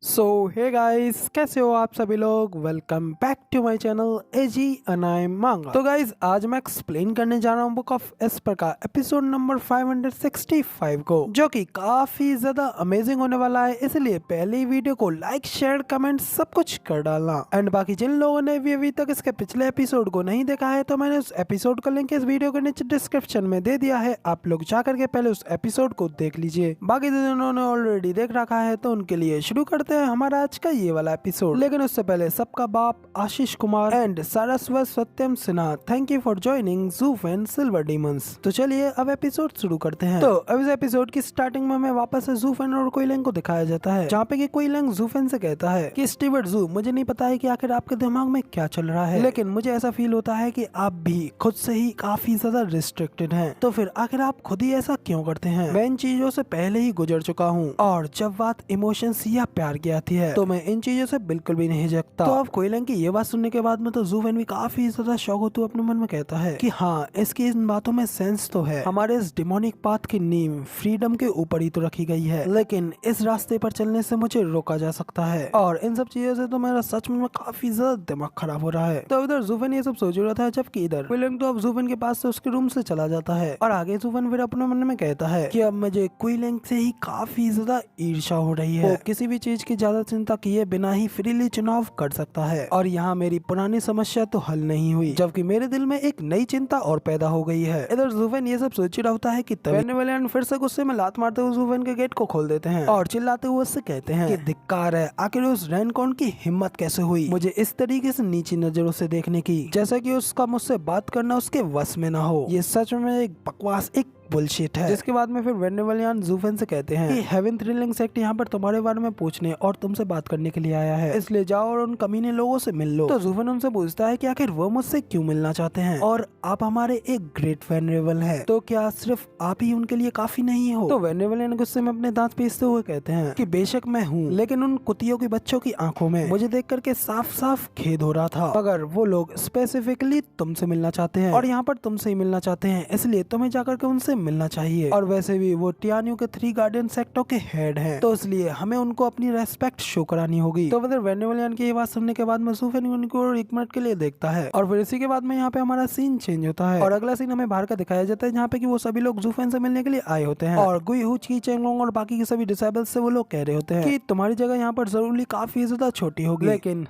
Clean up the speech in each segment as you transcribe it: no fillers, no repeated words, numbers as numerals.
सो hey guys, कैसे हो आप सभी लोग। Welcome back to my channel एजी अनाय मांगा। तो गाइस, आज मैं एक्सप्लेन करने जा रहा हूँ बुक ऑफ एस्पर का एपिसोड नंबर 565 को, जो कि काफी ज्यादा अमेजिंग होने वाला है। इसलिए पहले वीडियो को लाइक शेयर कमेंट सब कुछ कर डालना। एंड बाकी जिन लोगों ने भी अभी तक इसके पिछले एपिसोड को नहीं देखा है, तो मैंने उस एपिसोड का लिंक इस वीडियो के नीचे डिस्क्रिप्शन में दे दिया है। आप लोग जा करके पहले उस एपिसोड को देख लीजिए। बाकी जिन्होंने ऑलरेडी देख रखा है तो उनके लिए शुरू करते हैं हमारा आज का ये वाला एपिसोड। लेकिन उससे पहले सबका बाप Ashish Kumar and Saraswat Satyam Sinha, thank you for joining ज़ूफ एंड सिल्वर डीमंस। तो चलिए अब एपिसोड शुरू करते हैं। तो अब इस एपिसोड की स्टार्टिंग में हमें वापस से ज़ूफेन और कोइलेंग को दिखाया जाता है, जहाँ पे कि कोइलेंग ज़ूफेन से कहता है कि स्टीवर्ट ज़ू, मुझे नहीं पता है कि आखिर आपके दिमाग में क्या चल रहा है, लेकिन मुझे ऐसा फील होता है कि आप भी खुद से ही काफी ज्यादा रिस्ट्रिक्टेड हैं। तो फिर आखिर आप खुद ही ऐसा क्यों करते हैं? मैं इन चीजों से पहले ही गुजर चुका हूँ, और जब बात इमोशंस या प्यार की आती है तो मैं इन चीजों से बिल्कुल भी नहीं झकता। तो अब कोइलेंग की ये बात सुनने के बाद में तो ज़ूफेन भी काफी ज्यादा शॉक होते हुए अपने मन में कहता है कि हाँ, इसकी इन बातों में सेंस तो है। हमारे इस डिमोनिक पाथ की नींव फ्रीडम के ऊपर ही तो रखी गई है, लेकिन इस रास्ते पर चलने से मुझे रोका जा सकता है, और इन सब चीजों से तो मेरा सच में काफी ज्यादा दिमाग खराब हो रहा है। तो इधर ज़ूफेन ये सब सोच रहा था, जबकि इधर कोइलेंग तो अब ज़ूफेन के पास से उसके रूम से चला जाता है, और आगे ज़ूफेन फिर अपने मन में कहता है कि अब मुझे कोइलेंग से ही काफी ज्यादा ईर्ष्या हो रही है। वो किसी भी चीज की ज्यादा चिंता किए बिना ही फ्रीली चुनाव कर सकता है, और यहाँ मेरी पुरानी समस्या तो हल नहीं हुई, जबकि मेरे दिल में एक नई चिंता और पैदा हो गई है। इधर ज़ूफेन ये सब सोच रहा होता है कि तभी वेनेवलियन फिर से गुस्से में लात मारते हुए ज़ूफेन के गेट को खोल देते हैं, और चिल्लाते हुए उससे कहते हैं कि धिक्कार है, आखिर उस रेनकॉर्न की हिम्मत कैसे हुई मुझे इस तरीके से नीची नजरों से देखने की, जैसा कि उसका मुझसे बात करना उसके वश में ना हो। ये सच में एक बकवास, एक बुलशिट है। जिसके बाद में फिर वेनेवलियन ज़ूफेन से कहते हैं कि हेवन थ्रिलिंग सेक्ट यहाँ पर तुम्हारे बारे में पूछने और तुमसे बात करने के लिए आया है, इसलिए जाओ और उन कमीने लोगों से मिल लो। तो ज़ूफेन उनसे पूछता है कि आखिर वो मुझसे क्यों मिलना चाहते हैं, और आप हमारे एक ग्रेट वेनरेबल हैं, तो क्या सिर्फ आप ही उनके लिए काफी नहीं हो? तो वेनेवलियन गुस्से में अपने दांत पीसते हुए कहते हैं कि बेशक मैं हूँ, लेकिन उन कुतियों के बच्चों की आंखों में मुझे देख करके साफ साफ खेद हो रहा था। मगर वो लोग स्पेसिफिकली तुमसे मिलना चाहते हैं, और यहाँ पर तुमसे ही मिलना चाहते हैं, इसलिए तुम्हें जाकर के उनसे मिलना चाहिए। और वैसे भी वो टियान्यू के 3 गार्डियन सेक्टों के हेड हैं, तो इसलिए हमें उनको अपनी रेस्पेक्ट शो करानी होगी। तो फिर वेनेवलियन की ये बात सुनने के बाद में ज़ूफेन उनको 1 मिनट के लिए देखता है, और फिर इसी के बाद में यहाँ पे हमारा सीन चेंज होता है, और अगला सीन हमें बाहर का दिखाया जाता है, जहाँ पे कि वो सभी लोग ज़ूफेन से मिलने के लिए आए होते हैं, और गुई हु, ची चेंगलोंग और बाकी के सभी डिसेबल्स से वो लोग कह रहे होते हैं कि तुम्हारी जगह यहाँ पर जरूरी काफी ज्यादा छोटी होगी, लेकिन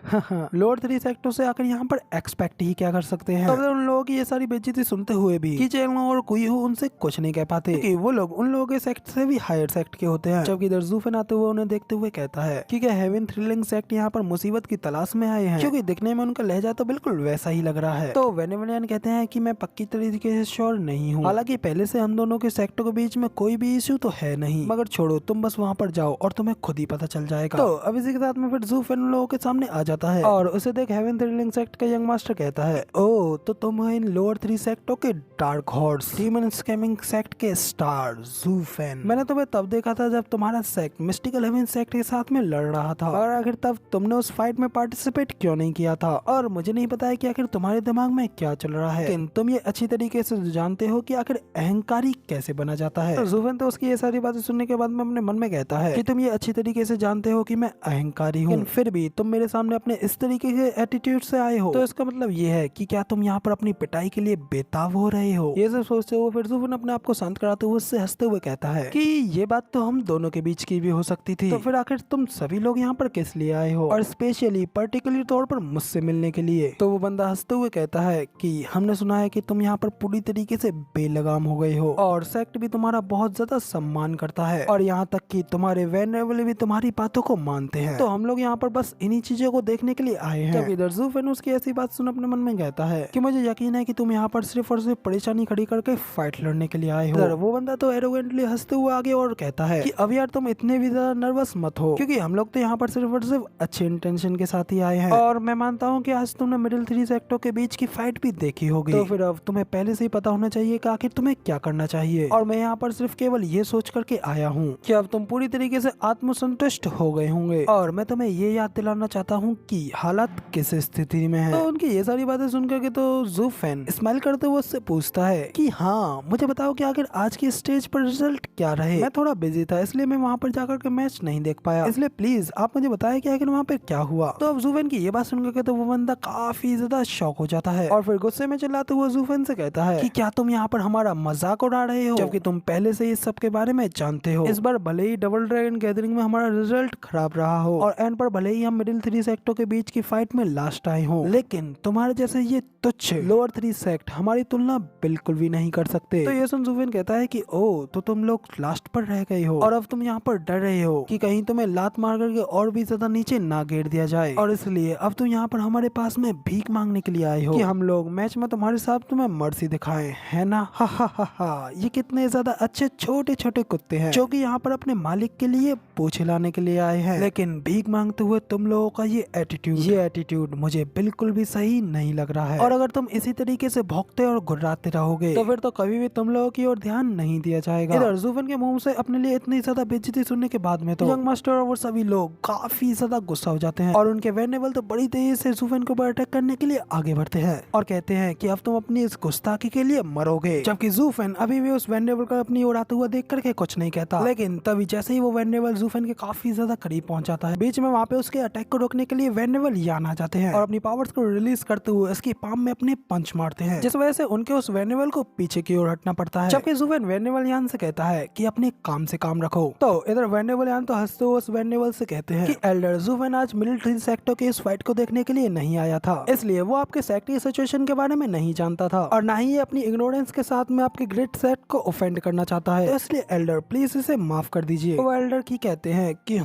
लोअर 3 सेक्टों से आकर यहाँ पर एक्सपेक्ट ही क्या कर सकते हैं। तो उन लोगों की ये सारी बेइज्जती सुनते हुए भी की चेंगलोंग और गुई हु उनसे कुछ नहीं कह पाते, क्योंकि वो लोग उन लोगों के सेक्ट से भी हायर सेक्ट के होते हैं। जबकि इधर ज़ूफेन आते हुए उन्हें देखते हुए कहता है कि क्या हेवन थ्रिलिंग सेक्ट यहाँ पर मुसीबत की तलाश में आए हैं, क्योंकि दिखने में उनका लहजा तो बिल्कुल वैसा ही लग रहा है। तो वेनेवलियन कहते हैं कि मैं पक्की तरीके से श्योर नहीं हूँ, हालांकि पहले से हम दोनों के सेक्टों के बीच में कोई भी इश्यू तो है नहीं, मगर छोड़ो, तुम बस वहाँ पर जाओ और तुम्हें खुद ही पता चल जाएगा। तो अब इसी के साथ में फिर ज़ूफेन उन लोगों के सामने आ जाता है, और उसे देख हेवन थ्रिलिंग सेक्ट का यंग मास्टर कहता है, ओ तो तुम हो इन लोअर 3 सेक्टों के dark horse, demon scamming sect के स्टार ज़ूफेन। मैंने तुम्हें तब देखा था जब तुम्हारा सेक्ट मिस्टिकल हेवन सेक्ट के साथ में लड़ रहा था, और आखिर तब तुमने उस फाइट में पार्टिसिपेट क्यों नहीं किया था, और मुझे नहीं पता है कि आखिर तुम्हारे दिमाग में क्या चल रहा है, लेकिन तुम ये अच्छी तरीके से जानते हो कि आखिर अहंकारी कैसे बना जाता है। तो ज़ूफेन तो उसकी ये सारी बातें सुनने के बाद में अपने मन में कहता है कि तुम ये अच्छी तरीके से जानते हो कि मैं अहंकारी हूँ, फिर भी तुम मेरे सामने अपने इस तरीके के एटीट्यूड से आए हो, तो इसका मतलब ये है कि क्या तुम यहाँ पर अपनी पिटाई के लिए बेताब हो रहे हो। ये सब सोचते हुए फिर ज़ूफेन अपने आप को शांत कराते हुए उससे हंसते हुए कहता है कि ये बात तो हम दोनों के बीच की भी हो सकती थी, तो फिर आखिर तुम सभी लोग यहाँ पर किस लिए आए हो, और स्पेशली पर्टिकुलर तौर पर मुझसे मिलने के लिए। तो वो बंदा हंसते हुए कहता है कि हमने सुना है कि तुम यहाँ पर पूरी तरीके से बेलगाम हो गए हो, और सेक्ट भी तुम्हारा बहुत ज्यादा सम्मान करता है, और यहाँ तक कि तुम्हारे वेनरेबल भी तुम्हारी बातों को मानते हैं, तो हम लोग यहाँ पर बस इन्हीं चीजों को देखने के लिए आए हैं। जब इधर ज़ूफेन उसकी ऐसी बात सुन अपने मन में कहता है कि मुझे यकीन है कि तुम यहाँ पर सिर्फ और सिर्फ परेशानी खड़ी करके फाइट लड़ने के लिए आए हो। वो बंदा तो एरोगेंटली हंसते हुए आगे और कहता है कि अब यार तुम इतने भी ज्यादा नर्वस मत हो, क्योंकि हम लोग तो यहाँ पर सिर्फ और सिर्फ अच्छे इंटेंशन के साथ ही आए हैं, और मैं मानता हूँ कि आज तुमने मिडिल 3 सेक्टों के बीच की फाइट भी देखी होगी, तो फिर अब तुम्हें पहले से ही पता होना चाहिए कि आखिर तुम्हें क्या करना चाहिए, और मैं यहाँ पर सिर्फ केवल ये सोच करके आया हूँ कि अब तुम पूरी तरीके से आत्मसंतुष्ट हो गए होंगे, और मैं तुम्हें ये याद दिलाना चाहता हूँ कि हालात किस स्थिति में है। तो उनकी ये सारी बातें सुन करके तो ज़ूफेन स्माइल करते हुए उससे पूछता है कि हाँ, मुझे बताओ बताओ कि आखिर आज की स्टेज पर रिजल्ट क्या रहे। मैं थोड़ा बिजी था इसलिए मैं वहाँ पर जाकर के मैच नहीं देख पाया, इसलिए प्लीज आप मुझे बताएं कि आखिर वहाँ पे क्या हुआ। तो अब जूफेन की ये बात सुनकर तो वो बंदा काफी ज्यादा शॉक हो जाता है और फिर गुस्से में चिल्लाते हुए जूफेन से कहता है कि क्या तुम यहाँ पर हमारा मजाक उड़ा रहे हो, जबकि तुम पहले से इस सब के बारे में जानते हो। इस बार भले ही डबल ड्रैगन गैदरिंग में हमारा रिजल्ट खराब रहा हो और एंड पर भले ही हम मिडिल 3 सेक्टों के बीच की फाइट में लास्ट आए हो, लेकिन तुम्हारे जैसे ये तुच्छ लोअर 3 सेक्ट हमारी तुलना बिल्कुल भी नहीं कर सकते। तो ये सुन जूफेन कहता है कि ओ तो तुम लोग लास्ट पर रह गए हो और अब तुम यहाँ पर डर रहे हो कि कहीं तुम्हें लात मार करके और भी ज्यादा नीचे ना गिर दिया जाए, और इसलिए अब तुम यहाँ पर हमारे पास में भीख मांगने के लिए आए हो कि हम लोग मैच में तुम्हारे साथ तुम्हें मर्सी दिखाएं, है ना। हा हा हा हा। ये कितने ज्यादा अच्छे छोटे छोटे कुत्ते हैं जो कि यहाँ पर अपने मालिक के लिए पूछ हिलाने के लिए आए हैं, लेकिन भीख मांगते हुए तुम लोगों का ये एटीट्यूड मुझे बिल्कुल भी सही नहीं लग रहा है। और अगर तुम इसी तरीके से भौंकते और घुर्राते रहोगे तो फिर तो कभी भी तुम लोगों की ओर ध्यान नहीं दिया जाएगा। इधर जूफेन के मुंह से अपने लिए इतनी ज्यादा बेइज्जती सुनने के बाद में तो यंग मास्टर और वो सभी लोग काफी ज्यादा गुस्सा हो जाते हैं और उनके वेनेबल तो बड़ी तेजी से जूफेन के ऊपर अटैक करने के लिए आगे बढ़ते हैं और कहते हैं कि अब तुम अपनी इस गुस्ताखी के लिए मरोगे, जबकि जूफेन अभी भी उस वेनेबल को अपनी ओर आते हुए देख करके कुछ नहीं कहता। लेकिन तभी जैसे ही वो वेनेबल जूफेन के काफी ज्यादा करीब पहुंच जाता है, बीच में वहाँ पे उसके अटैक को रोकने के लिए वेनेबल यान आ जाते हैं और अपनी पावर्स को रिलीज करते हुए उसकी पाम में अपने पंच मारते हैं, जिस वजह से उनके उस वेनेबल को पीछे की ओर हटना पड़ता है। जबकि जूफेन वेनेबल यान से कहता है कि अपने काम से काम रखो। तो इधर वेनेबल यान तो हंसते हुए उस वेनेबल से कहते हैं कि एल्डर जूफेन आज मिलिट्री सेक्टर के इस फाइट को देखने के लिए नहीं आया था, इसलिए वो आपके सेक्टर सिचुएशन के बारे में नहीं जानता था और ना ही अपनी इग्नोरेंस के साथ में आपके ग्रेट सेट को ऑफेंड करना चाहता है, तो इसलिए एल्डर प्लीज इसे माफ कर दीजिए। वो एल्डर की कहते हैं कि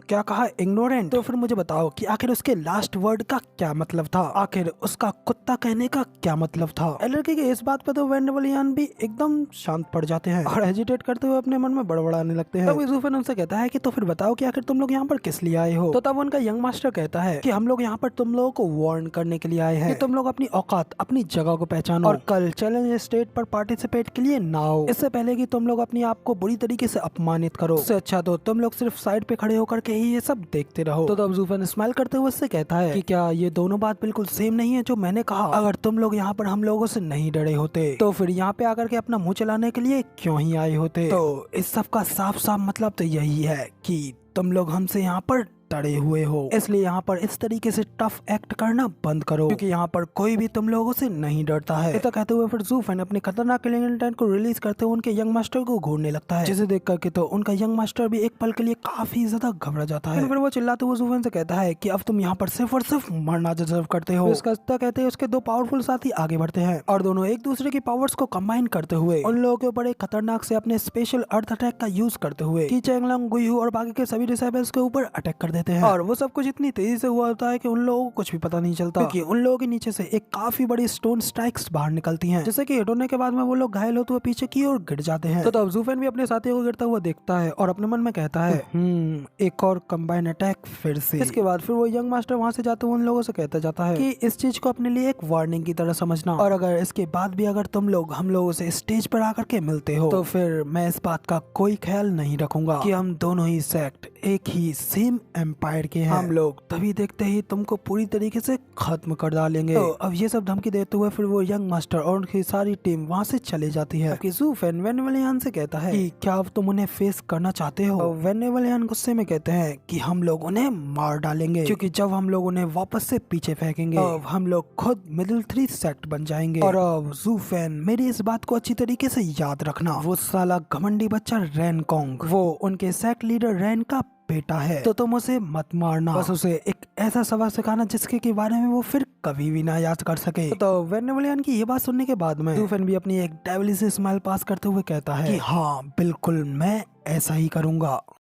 क्या कहा इग्नोरेंट, तो फिर मुझे बताओ कि आखिर उसके लास्ट वर्ड का क्या मतलब था, आखिर उसका कुत्ता कहने का क्या मतलब था। एल्डर की इस बात पे तो वेनेबल यान भी एकदम शांत पड़ जाते हैं और हेजिटेट करते हुए अपने मन में बड़बड़ाने लगते हैं। तब जूफेन उनसे कहता है कि तो फिर बताओ कि आखिर तुम लोग यहाँ पर किस लिए आए हो। तो तब उनका यंग मास्टर कहता है कि हम लोग यहाँ पर तुम लोगों को वार्न करने के लिए आए हैं कि तुम लोग अपनी औकात अपनी जगह को पहचानो और कल चैलेंज स्टेट पर पार्टिसिपेट के लिए ना आओ, इससे पहले कि तुम लोग अपने आप को बुरी तरीके से अपमानित करो। इससे अच्छा तो तुम लोग सिर्फ साइड पे खड़े होकर के ही ये सब देखते रहो। तो तब जूफेन स्माइल करते हुए उससे कहता है कि क्या ये दोनों बात बिल्कुल सेम नहीं है जो मैंने कहा। अगर तुम लोग यहाँ पर हम लोगों से नहीं डरे होते तो फिर यहाँ पे आकर के अपना मुंह चलाने के लिए क्यों ही आए होते। तो इस सब का साफ साफ मतलब तो यही है कि तुम लोग हमसे यहाँ पर डरे हुए हो, इसलिए यहाँ पर इस तरीके से टफ एक्ट करना बंद करो क्योंकि यहाँ पर कोई भी तुम लोगों से नहीं डरता है। इतना कहते हुए फिर जूफेन अपने खतरनाक किलिंग इंटेंट को रिलीज करते हुए उनके यंग मास्टर को घूरने लगता है, जिसे देख करके तो उनका यंग मास्टर भी एक पल के लिए काफी ज्यादा घबरा जाता है। फिर वो चिल्लाते हुए जूफेन से कहता है कि अब तुम यहाँ पर सिर्फ और सिर्फ मरना डिजर्व करते हो। इसका कहते हैं उसके दो पावरफुल साथी आगे बढ़ते हैं और दोनों एक दूसरे की पावर्स को कंबाइन करते हुए उन लोगों के ऊपर एक खतरनाक से अपने स्पेशल अर्थ अटैक का यूज करते हुए की चेंगलंग, गुयू और बाकी के सभी डिसेबल्स के ऊपर अटैक कर देते हैं। और वो सब कुछ इतनी तेजी से हुआ होता है कि उन लोगों को कुछ भी पता नहीं चलता क्योंकि उन लोगों के नीचे से एक काफी बड़ी स्टोन स्ट्राइक्स बाहर निकलती हैं, जिससे कि हिट होने के बाद में वो लोग घायल होते हुए पीछे की ओर गिर जाते हैं। तो तब जूफेन भी अपने साथियों को गिरता हुआ देखता है और अपने मन में कहता है एक और कंबाइन अटैक फिर से। इसके बाद फिर वो यंग मास्टर वहां से जाते हुए उन लोगों से कहता जाता है कि इस चीज को अपने लिए एक वार्निंग की तरह समझना और अगर इसके बाद भी अगर तुम लोग हम लोगों से स्टेज पर आकर के मिलते हो तो फिर मैं इस बात का कोई ख्याल नहीं रखूंगा कि हम दोनों ही सेक्ट एक ही सेम एम्पायर के हैं। हम लोग तभी देखते ही तुमको पूरी तरीके से खत्म कर डालेंगे। तो अब ये सब धमकी देते हुए फिर वो यंग मास्टर और उनकी सारी टीम वहाँ से चले जाती है। जूफेन वेनेबल यान से कहता है कि क्या अब तुम उन्हें फेस करना चाहते हो। तो वेनेबल यान गुस्से में कहते हैं कि हम लोग उन्हें मार डालेंगे क्योंकि जब हम लोग उन्हें वापस से पीछे फेंकेंगे अब हम लोग खुद मिडिल 3 सेक्ट बन जाएंगे। और अब जूफेन मेरी इस बात को अच्छी तरीके से याद रखना, वो साला घमंडी बच्चा रेनकोंग वो उनके सेक्ट लीडर रेन का बेटा है, तो तुम उसे मत मारना, बस उसे एक ऐसा सबक सिखाना जिसके के बारे में वो फिर कभी भी ना याद कर सके। तो वेनेबल यान की ये बात सुनने के बाद में जूफेन भी अपनी एक डेविलिश स्माइल पास करते हुए कहता है कि हाँ बिल्कुल मैं ऐसा ही करूंगा।